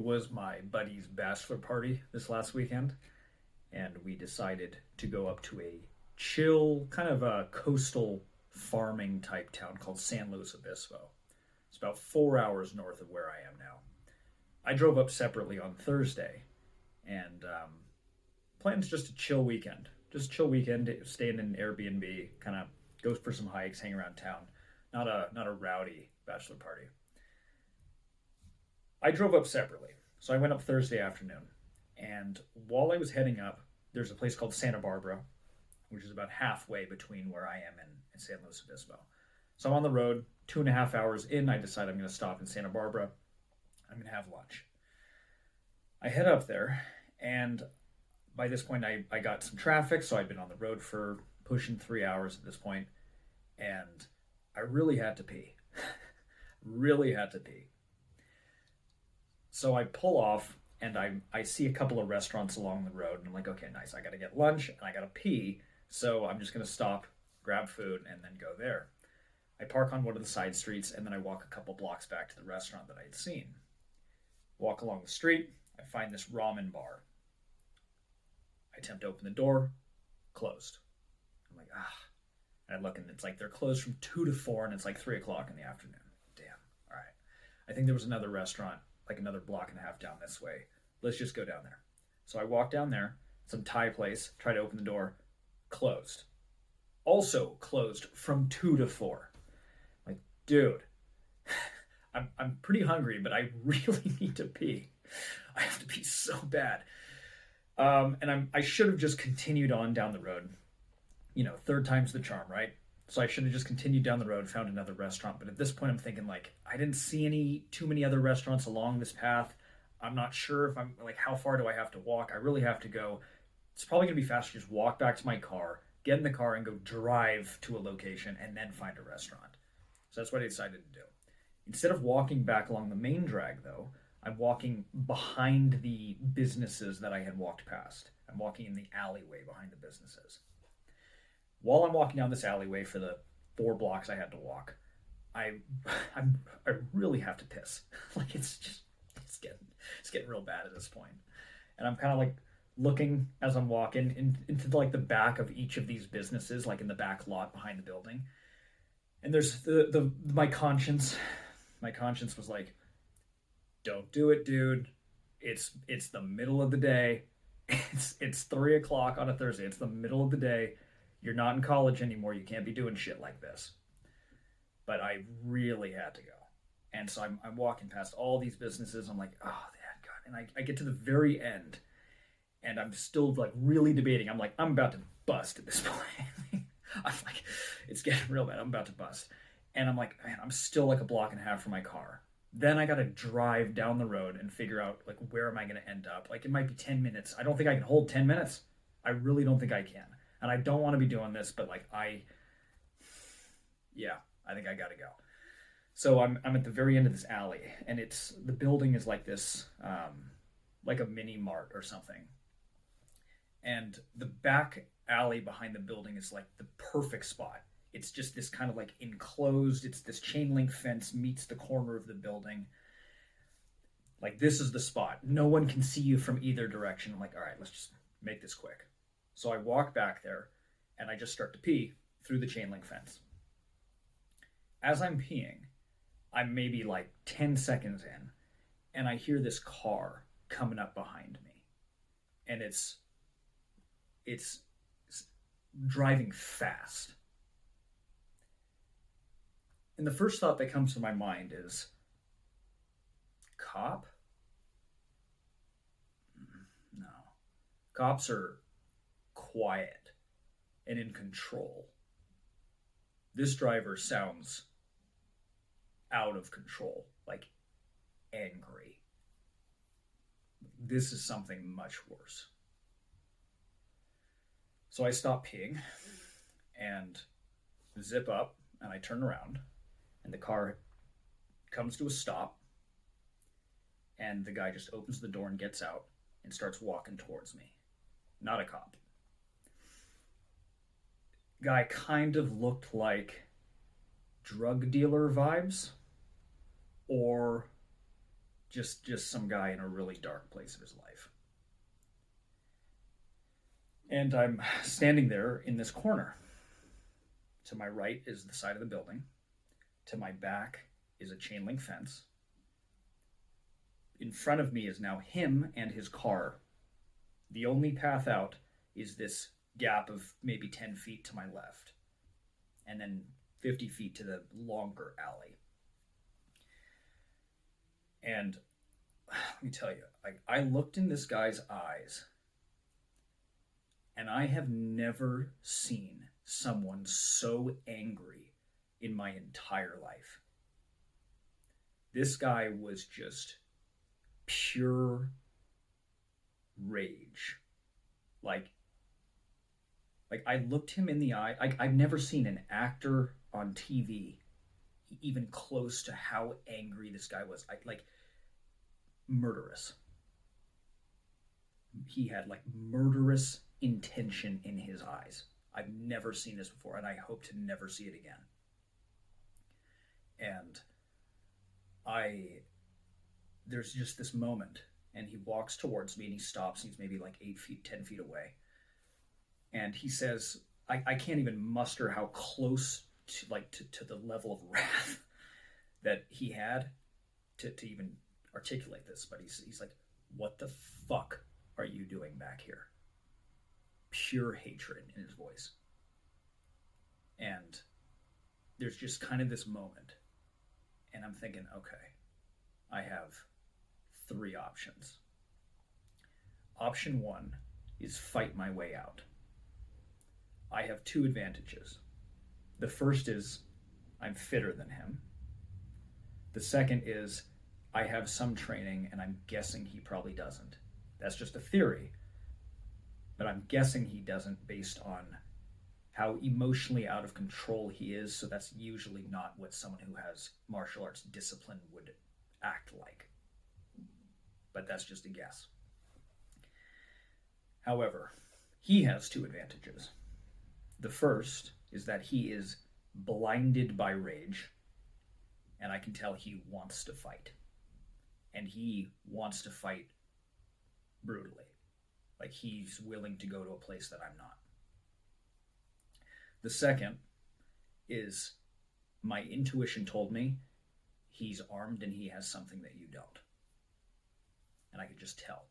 was my buddy's bachelor party this last weekend, and we decided to go up to a chill, kind of a coastal farming type town called San Luis Obispo. It's about 4 hours north of where I am now. I drove up separately on Thursday, and plans just a chill weekend. Just chill weekend, stay in an Airbnb, kind of go for some hikes, hang around town. Not a rowdy bachelor party. I drove up separately. So I went up Thursday afternoon. And while I was heading up, there's a place called Santa Barbara, which is about halfway between where I am and San Luis Obispo. So I'm on the road, 2.5 hours in. I decide I'm going to stop in Santa Barbara. I'm going to have lunch. I head up there, and by this point, I got some traffic, so I'd been on the road for pushing 3 hours at this point, and I really had to pee. Really had to pee. So I pull off and I see a couple of restaurants along the road and I'm like, okay, nice. I got to get lunch and I got to pee. So I'm just going to stop, grab food, and then go there. I park on one of the side streets and then I walk a couple blocks back to the restaurant that I had seen. Walk along the street. I find this ramen bar. I attempt to open the door. Closed. I'm like, ah. And I look and it's like they're closed from 2 to 4 and it's like 3 o'clock in the afternoon. Damn. All right. I think there was another restaurant like another block and a half down this way. Let's just go down there. So I walk down there, some Thai place, try to open the door, closed. Also closed from 2 to 4. Like, dude, I'm pretty hungry, but I really need to pee. I have to pee so bad. And I should have just continued on down the road. You know, third time's the charm, right? So I should have just continued down the road, found another restaurant. But at this point, I'm thinking like, I didn't see too many other restaurants along this path. I'm not sure if I'm like, how far do I have to walk? I really have to go. It's probably gonna be faster to just walk back to my car, get in the car, and go drive to a location and then find a restaurant. So that's what I decided to do. Instead of walking back along the main drag, though, I'm walking behind the businesses that I had walked past. I'm walking in the alleyway behind the businesses. While I'm walking down this alleyway for the 4 blocks I had to walk, I I really have to piss. Like it's getting real bad at this point, and I'm kind of like looking as I'm walking into like the back of each of these businesses, like in the back lot behind the building. And there's the my conscience. My conscience was like, "Don't do it, dude. It's the middle of the day. It's 3 o'clock on a Thursday. It's the middle of the day. You're not in college anymore. You can't be doing shit like this." But I really had to go. And so I'm walking past all these businesses. I'm like, oh, God. And I get to the very end. And I'm still like really debating. I'm like, I'm about to bust at this point. I'm like, it's getting real bad. I'm about to bust. And I'm like, man, I'm still like a block and a half from my car. Then I got to drive down the road and figure out like, where am I going to end up? Like it might be 10 minutes. I don't think I can hold 10 minutes. I really don't think I can. And I don't want to be doing this, but like I think I gotta go. So I'm at the very end of this alley, and the building is like this, like a mini mart or something. And the back alley behind the building is like the perfect spot. It's just this kind of like enclosed. It's this chain link fence meets the corner of the building. Like this is the spot. No one can see you from either direction. I'm like, all right, let's just make this quick. So I walk back there and I just start to pee through the chain link fence. As I'm peeing, I'm maybe like 10 seconds in and I hear this car coming up behind me. And it's driving fast. And the first thought that comes to my mind is, cop? No. Cops are quiet and in control. This driver sounds out of control, like angry. This is something much worse. So I stop peeing and zip up and I turn around and the car comes to a stop and the guy just opens the door and gets out and starts walking towards me. Not a cop. Guy kind of looked like drug dealer vibes or Just some guy in a really dark place of his life. And I'm standing there in this corner. To my right is the side of the building. To my back is a chain link fence. In front of me is now him and his car. The only path out is this gap of maybe 10 feet to my left, and then 50 feet to the longer alley. And let me tell you, I looked in this guy's eyes, and I have never seen someone so angry in my entire life. This guy was just pure rage. Like I looked him in the eye. I've never seen an actor on TV even close to how angry this guy was. Murderous. He had like murderous intention in his eyes. I've never seen this before, and I hope to never see it again. And there's just this moment, and he walks towards me, and he stops, and he's maybe like 8 feet, 10 feet away. And he says, I can't even muster how close to the level of wrath that he had to even articulate this. But he's like, what the fuck are you doing back here? Pure hatred in his voice. And there's just kind of this moment. And I'm thinking, okay, I have 3 options. Option 1 is fight my way out. I have 2 advantages. The first is I'm fitter than him. The second is I have some training, and I'm guessing he probably doesn't. That's just a theory, but I'm guessing he doesn't based on how emotionally out of control he is, so that's usually not what someone who has martial arts discipline would act like. But that's just a guess. However, he has 2 advantages. The first is that he is blinded by rage, and I can tell he wants to fight. And he wants to fight brutally. Like, he's willing to go to a place that I'm not. The second is my intuition told me he's armed and he has something that you don't. And I could just tell.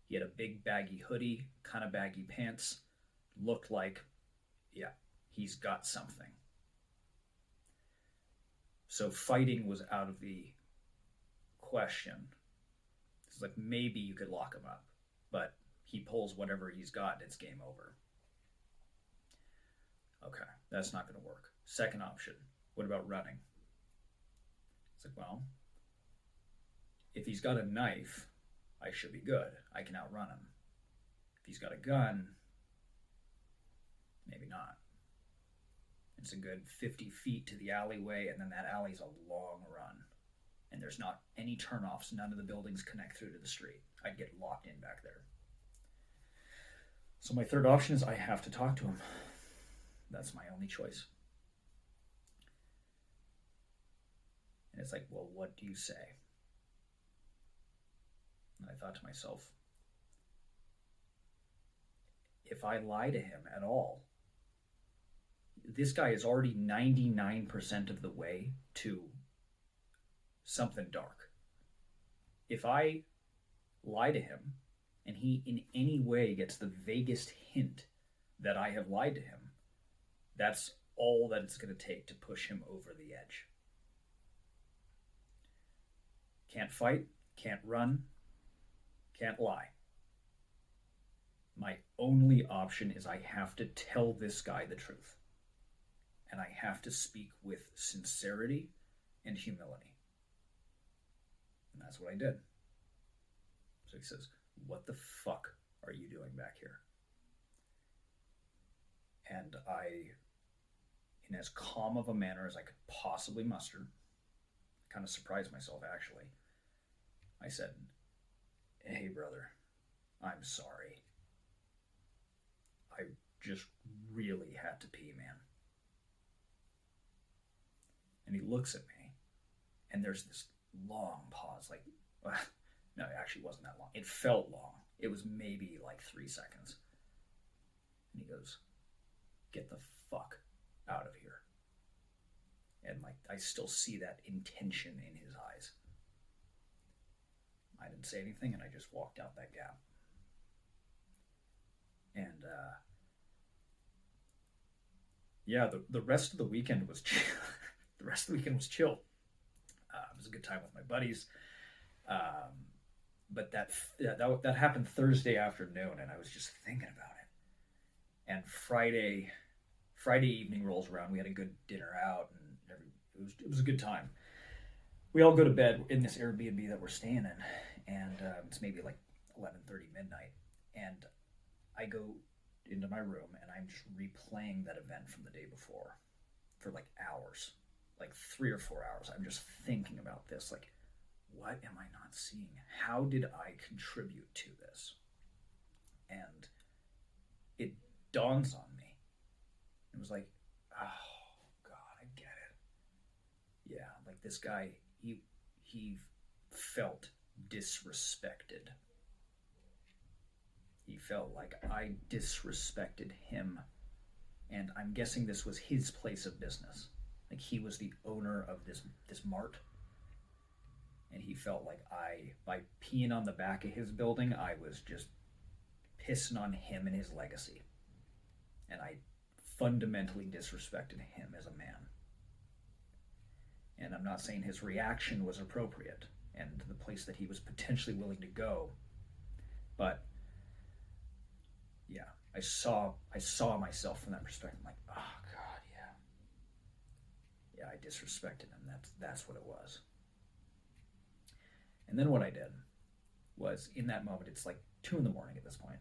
He had a big baggy hoodie, kind of baggy pants, looked like, yeah, he's got something. So fighting was out of the question. It's like, maybe you could lock him up, but he pulls whatever he's got, it's game over. Okay, that's not going to work. Second option, what about running? It's like, well, if he's got a knife, I should be good. I can outrun him. If he's got a gun, maybe not. It's a good 50 feet to the alleyway, and then that alley's a long run. And there's not any turnoffs. None of the buildings connect through to the street. I'd get locked in back there. So my third option is I have to talk to him. That's my only choice. And it's like, well, what do you say? And I thought to myself, if I lie to him at all, this guy is already 99% of the way to something dark. If I lie to him and he in any way gets the vaguest hint that I have lied to him, that's all that it's going to take to push him over the edge. Can't fight, can't run, can't lie. My only option is I have to tell this guy the truth. And I have to speak with sincerity and humility. And that's what I did. So he says, what the fuck are you doing back here? And I, in as calm of a manner as I could possibly muster, kind of surprised myself actually, I said, hey brother, I'm sorry. I just really had to pee, man. And he looks at me, and there's this long pause, like Well, no, it actually wasn't that long. It felt long. It was maybe like 3 seconds. And he goes, "Get the fuck out of here." And like I still see that intention in his eyes. I didn't say anything, and I just walked out that gap. And yeah, the rest of the weekend was chill. The rest of the weekend was chill. It was a good time with my buddies. But that happened Thursday afternoon, and I was just thinking about it. And Friday evening rolls around. We had a good dinner out, and it was a good time. We all go to bed in this Airbnb that we're staying in, and it's maybe like 11:30 midnight, and I go into my room and I'm just replaying that event from the day before for like hours, like 3 or 4 hours. I'm just thinking about this, like, what am I not seeing? How did I contribute to this? And it dawns on me. It was like, oh God, I get it. Yeah, like this guy, he felt disrespected. He felt like I disrespected him, and I'm guessing this was his place of business. Like he was the owner of this mart, and he felt like by peeing on the back of his building, I was just pissing on him and his legacy, and I fundamentally disrespected him as a man. And I'm not saying his reaction was appropriate and the place that he was potentially willing to go, but yeah, I saw myself from that perspective. I'm like, oh God, yeah, I disrespected him. That's what it was. And then what I did was, in that moment, it's like 2 a.m. at this point.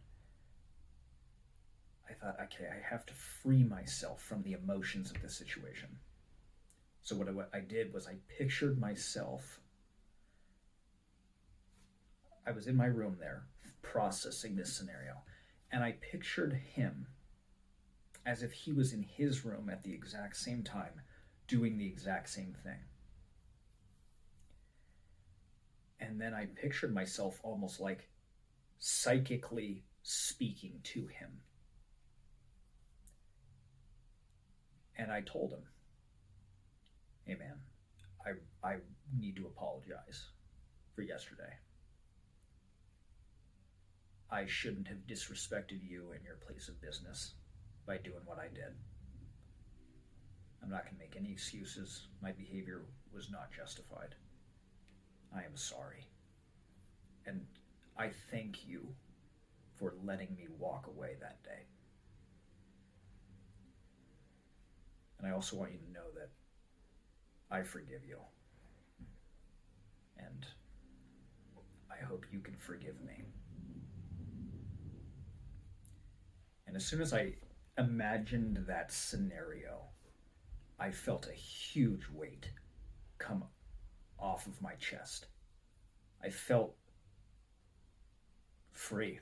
I thought, okay, I have to free myself from the emotions of this situation. So what I did was I pictured myself. I was in my room there processing this scenario, and I pictured him as if he was in his room at the exact same time doing the exact same thing. And then I pictured myself almost like psychically speaking to him. And I told him, "Hey man, I need to apologize for yesterday. I shouldn't have disrespected you and your place of business by doing what I did. I'm not going to make any excuses. My behavior was not justified. I am sorry. And I thank you for letting me walk away that day. And I also want you to know that I forgive you. And I hope you can forgive me." And as soon as I imagined that scenario, I felt a huge weight come off of my chest. I felt free.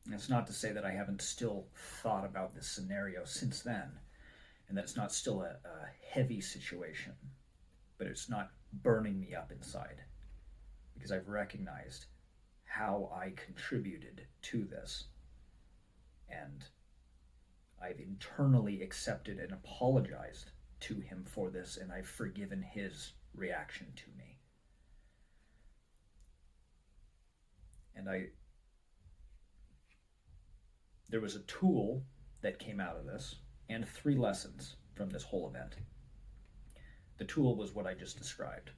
And it's not to say that I haven't still thought about this scenario since then, and that it's not still a heavy situation, but it's not burning me up inside, because I've recognized how I contributed to this, and I've internally accepted and apologized to him for this, and I've forgiven his reaction to me. And there was a tool that came out of this, and 3 lessons from this whole event. The tool was what I just described.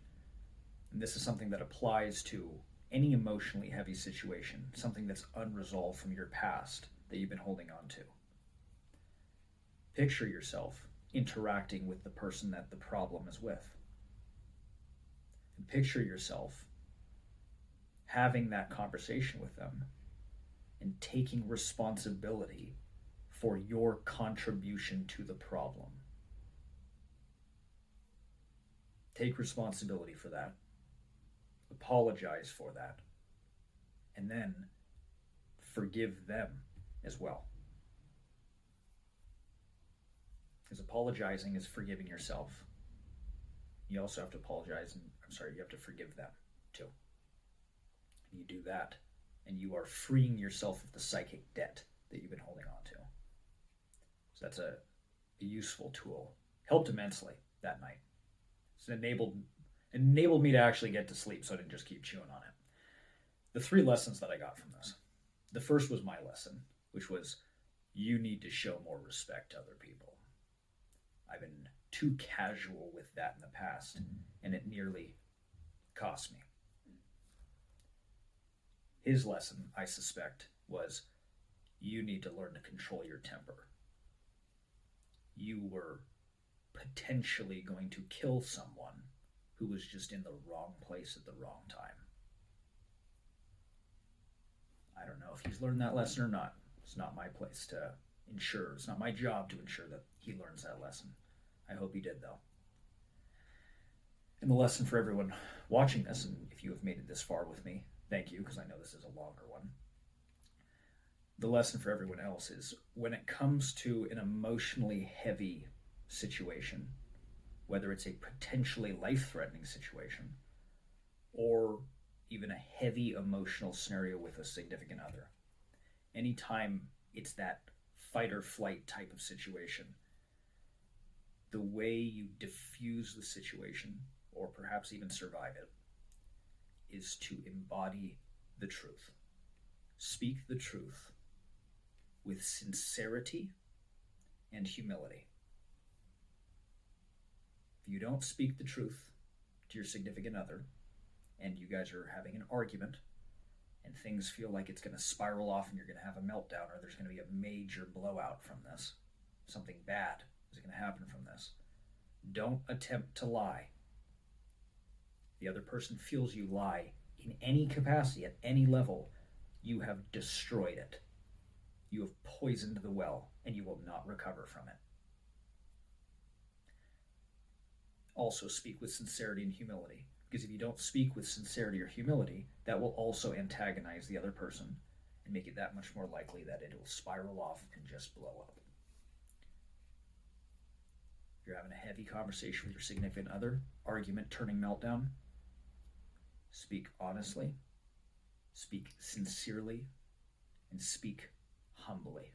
And this is something that applies to any emotionally heavy situation, something that's unresolved from your past that you've been holding on to. Picture yourself interacting with the person that the problem is with. And picture yourself having that conversation with them and taking responsibility for your contribution to the problem. Take responsibility for that. Apologize for that. And then forgive them as well. Because apologizing is forgiving yourself. You also have to apologize, and you have to forgive them to. And you do that, and you are freeing yourself of the psychic debt that you've been holding on to. So that's a useful tool. Helped immensely that night. It's enabled me to actually get to sleep, so I didn't just keep chewing on it. The 3 lessons that I got from this. The first was my lesson, which was you need to show more respect to other people. I've been too casual with that in the past, and it nearly cost me. His lesson, I suspect, was you need to learn to control your temper. You were potentially going to kill someone who was just in the wrong place at the wrong time. I don't know if he's learned that lesson or not. It's not my place to ensure. It's not my job to ensure that he learns that lesson. I hope he did, though. And the lesson for everyone watching this, and if you have made it this far with me, thank you, because I know this is a longer one. The lesson for everyone else is when it comes to an emotionally heavy situation, whether it's a potentially life-threatening situation or even a heavy emotional scenario with a significant other, anytime it's that fight or flight type of situation, the way you diffuse the situation, or perhaps even survive it, is to embody the truth. Speak the truth with sincerity and humility. If you don't speak the truth to your significant other, and you guys are having an argument, and things feel like it's going to spiral off and you're going to have a meltdown, or there's going to be a major blowout from this, something bad is going to happen from this, don't attempt to lie. The other person feels you lie in any capacity, at any level, you have destroyed it. You have poisoned the well, and you will not recover from it. Also speak with sincerity and humility, because if you don't speak with sincerity or humility, that will also antagonize the other person and make it that much more likely that it will spiral off and just blow up. If you're having a heavy conversation with your significant other, argument turning meltdown, speak honestly, speak sincerely, and speak humbly.